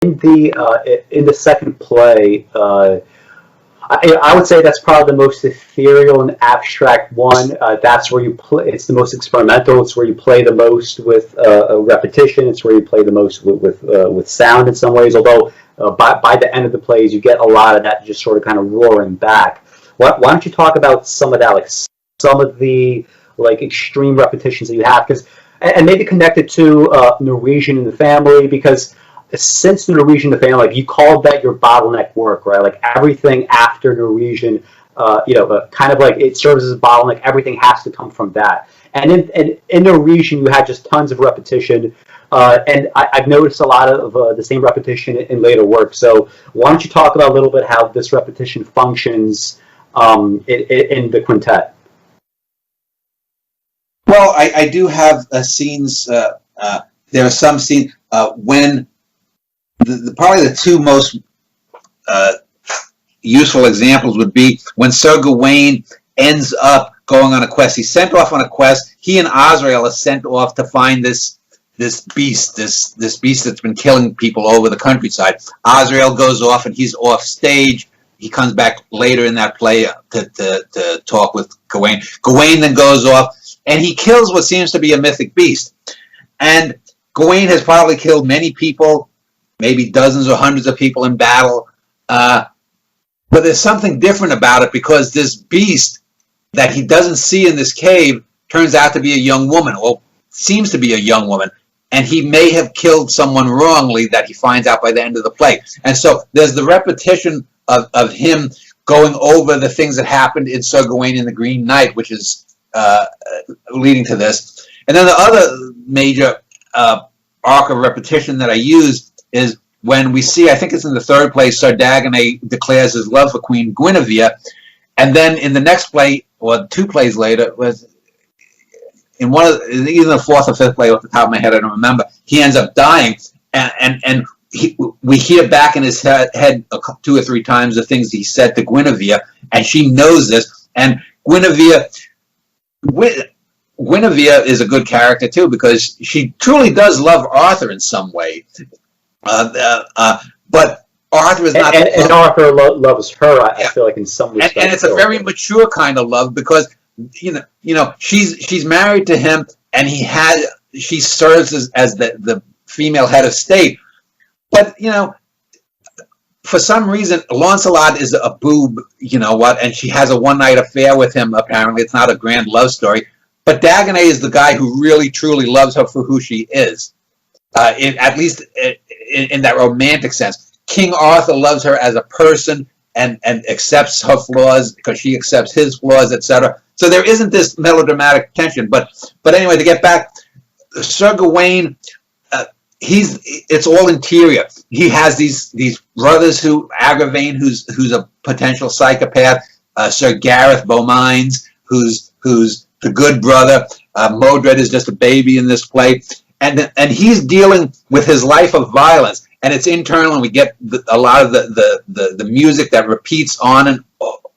in the second play, I would say that's probably the most ethereal and abstract one. That's where you play. It's the most experimental. It's where you play the most with repetition. It's where you play the most with sound in some ways. Although by the end of the plays, you get a lot of that just sort of kind of roaring back. Why don't you talk about some of that, like some of the like extreme repetitions that you have, because and maybe connected to Norwegian in the Family, because since the Norwegian in the Family, like you called that your bottleneck work, right? Like everything after Norwegian, kind of like it serves as a bottleneck. Everything has to come from that. And in Norwegian, you had just tons of repetition. And I've noticed a lot of the same repetition in later work. So why don't you talk about a little bit how this repetition functions in the quintet? Well, I do have scenes. There are some scenes when probably the two most useful examples would be when Sir Gawain ends up going on a quest. He's sent off on a quest. He and Azrael are sent off to find this beast, this beast that's been killing people all over the countryside. Azrael goes off and he's off stage. He comes back later in that play to talk with Gawain. Gawain then goes off and he kills what seems to be a mythic beast. And Gawain has probably killed many people, maybe dozens or hundreds of people in battle. But there's something different about it, because this beast that he doesn't see in this cave turns out to be a young woman, or seems to be a young woman. And he may have killed someone wrongly that he finds out by the end of the play. And so there's the repetition of him going over the things that happened in Sir Gawain and the Green Knight, which is leading to this. And then the other major arc of repetition that I use is when we see, I think it's in the third play, Sir Dagonet declares his love for Queen Guinevere. And then in the next play, or two plays later, was in one of either the fourth or fifth play off the top of my head, I don't remember, he ends up dying. And we hear back in his head two or three times the things he said to Guinevere, and she knows this. And Guinevere is a good character too, because she truly does love Arthur in some way. But Arthur is not. And Arthur loves her, I feel like, in some respects. And it's a very mature kind of love, because you know she's married to him, and she serves as the female head of state. But for some reason, Lancelot is a boob, and she has a one-night affair with him. Apparently, it's not a grand love story. But Dagonet is the guy who really, truly loves her for who she is, at least in that romantic sense. King Arthur loves her as a person and accepts her flaws because she accepts his flaws, etc. So there isn't this melodramatic tension. But anyway, to get back, Sir Gawain, it's all interior. He has these brothers Agravain, who's a potential psychopath, Sir Gareth Beaumines, who's the good brother. Modred is just a baby in this play, and he's dealing with his life of violence, and it's internal. And we get a lot of the music that repeats on and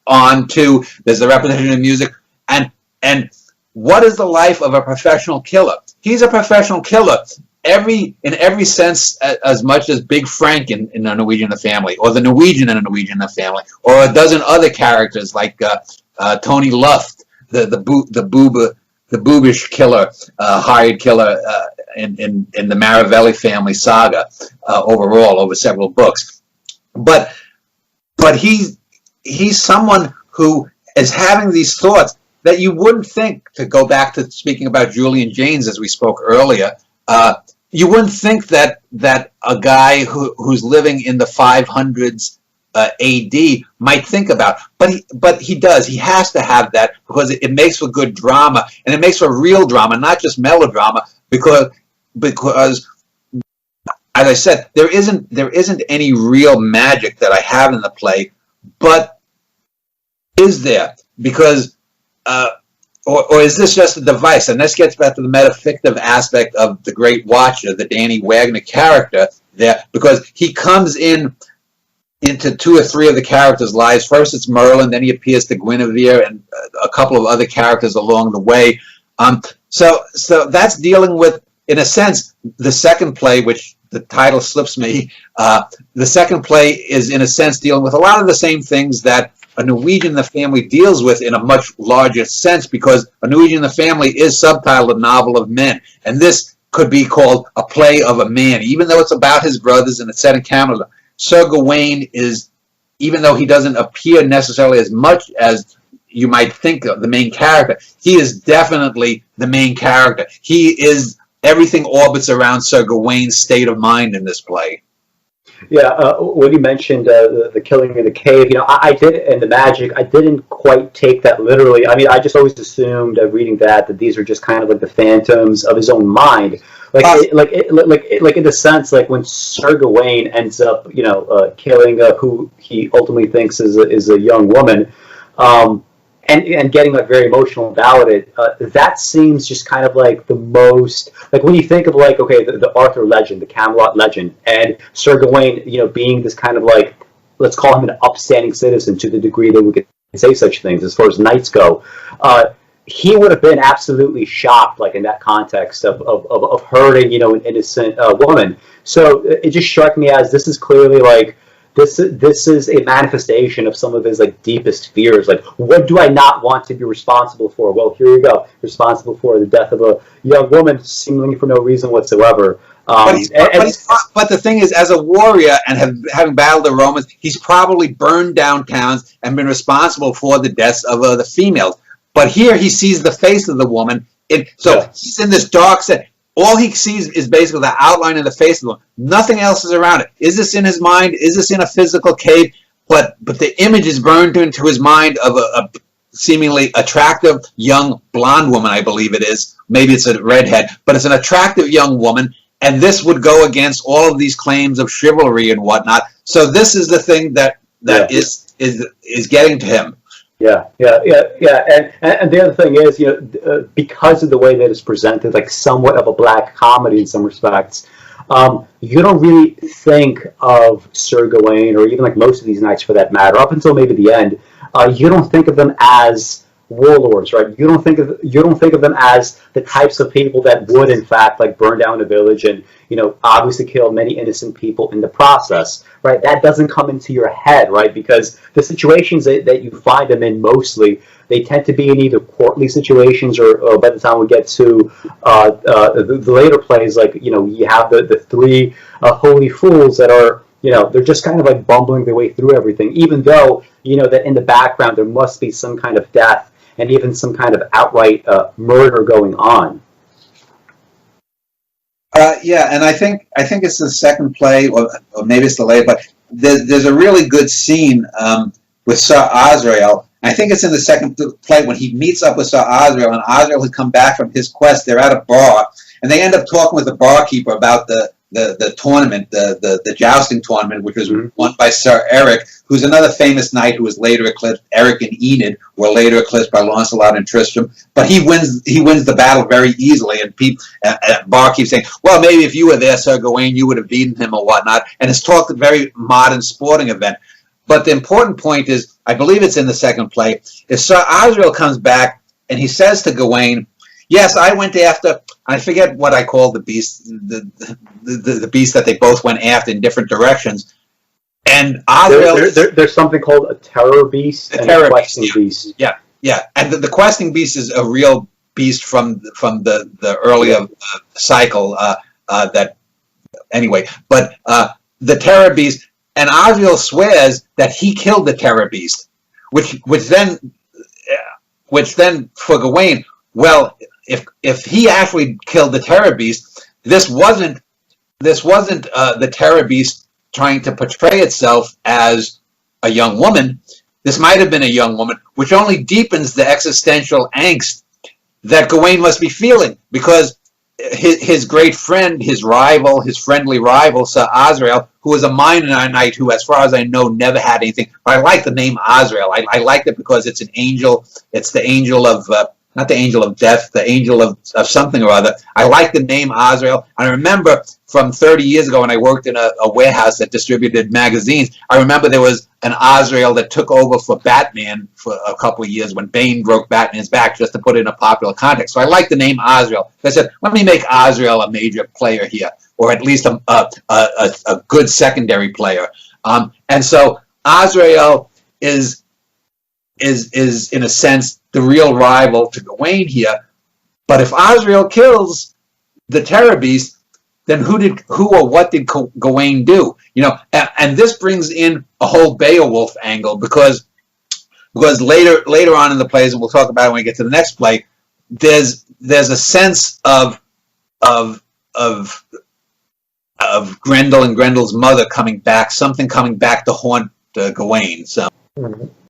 on too. There's the repetition of music, and what is the life of a professional killer? He's a professional killer. In every sense, as much as Big Frank in a Norwegian in the Family, or the Norwegian in a Norwegian in the Family, or a dozen other characters like Tony Luft, the boobish killer, hired killer in the Maravelli family saga overall over several books. But he's someone who is having these thoughts that you wouldn't think, to go back to speaking about Julian Jaynes as we spoke earlier. You wouldn't think that a guy who's living in the 500s AD might think about, but he does. He has to have that, because it makes for good drama, and it makes for real drama, not just melodrama. Because as I said, there isn't any real magic that I have in the play, but is there? Because or is this just a device? And this gets back to the metafictive aspect of the Great Watcher, the Danny Wagner character there, because he comes into two or three of the characters' lives. First it's Merlin, then he appears to Guinevere and a couple of other characters along the way. So that's dealing with, in a sense, the second play, which the title slips me. The second play is, in a sense, dealing with a lot of the same things that A Norwegian in the Family deals with in a much larger sense, because A Norwegian in the Family is subtitled A Novel of Men, and this could be called a play of a man, even though it's about his brothers and it's set in Canada. Sir Gawain is, even though he doesn't appear necessarily as much as you might think of the main character, he is definitely the main character. He is, everything orbits around Sir Gawain's state of mind in this play. Yeah, when you mentioned the killing in the cave, I did, and the magic, I didn't quite take that literally. I mean, I just always assumed, reading that these are just kind of like the phantoms of his own mind, like in the sense, like when Sir Gawain ends up, killing who he ultimately thinks is a young woman, and getting like very emotional about it. That seems just kind of like the most, like when you think of like, okay, the Arthur legend, the Camelot legend, and Sir Gawain, being this kind of like, let's call him an upstanding citizen to the degree that we could say such things as far as knights go. He would have been absolutely shocked, like in that context of hurting, an innocent woman. So it just struck me as this is clearly like, this is a manifestation of some of his like deepest fears. Like, what do I not want to be responsible for? Well, here you go, responsible for the death of a young woman, seemingly for no reason whatsoever. But the thing is, as a warrior and having battled the Romans, he's probably burned down towns and been responsible for the deaths of the females. But here he sees the face of the woman. He's in this dark set. All he sees is basically the outline of the face of the woman. Nothing else is around it. Is this in his mind? Is this in a physical cave? But the image is burned into his mind of a seemingly attractive young blonde woman, I believe it is. Maybe it's a redhead, but it's an attractive young woman. And this would go against all of these claims of chivalry and whatnot. So this is the thing that is getting to him. Yeah. And the other thing is, because of the way that it's presented, like somewhat of a black comedy in some respects, you don't really think of Sir Gawain, or even like most of these knights for that matter, up until maybe the end. You don't think of them as warlords, right? You don't think of them as the types of people that would, in fact, like burn down a village and obviously kill many innocent people in the process, right? That doesn't come into your head, right? Because the situations that you find them in mostly, they tend to be in either courtly situations or by the time we get to the later plays, like you have the three holy fools that are they're just kind of like bumbling their way through everything, even though that in the background there must be some kind of death and even some kind of outright murder going on. And I think it's the second play, or maybe it's the later, but there's a really good scene with Sir Azrael. I think it's in the second play when he meets up with Sir Azrael, and Azrael had come back from his quest. They're at a bar, and they end up talking with the barkeeper about the tournament, the jousting tournament, which was won by Sir Eric, who's another famous knight who was later eclipsed. Eric and Enid were later eclipsed by Lancelot and Tristram, but he wins the battle very easily. And Bar keeps saying, "Well, maybe if you were there, Sir Gawain, you would have beaten him or whatnot." And it's talked a very modern sporting event. But the important point is, I believe it's in the second play, is Sir Azrael comes back and he says to Gawain, "Yes, I went after," I forget what I call the beast, the beast that they both went after in different directions. And Azrael, there's something called a terror beast and a questing beast. Yeah. And the questing beast is a real beast from the earlier cycle. That anyway, but the terror beast, and Azrael swears that he killed the terror beast, which then for Gawain, well, if he actually killed the terror beast, this wasn't the terror beast trying to portray itself as a young woman. This might have been a young woman, which only deepens the existential angst that Gawain must be feeling, because his great friend, his rival, his friendly rival, Sir Azrael, who was a minor knight who, as far as I know, never had anything. But I like the name Azrael. I like it because it's an angel. It's the angel of not the angel of death, the angel of something or other. I like the name Azrael. I remember from 30 years ago when I worked in a warehouse that distributed magazines, I remember there was an Azrael that took over for Batman for a couple of years when Bane broke Batman's back, just to put it in a popular context. So I like the name Azrael. So I said, let me make Azrael a major player here, or at least a good secondary player. And so Azrael is in a sense the real rival to Gawain here. But if Azrael kills the Terror Beast, then who or what did Gawain do? And this brings in a whole Beowulf angle because later on in the plays, and we'll talk about it when we get to the next play, there's a sense of Grendel and Grendel's mother coming back, something coming back to haunt Gawain. So.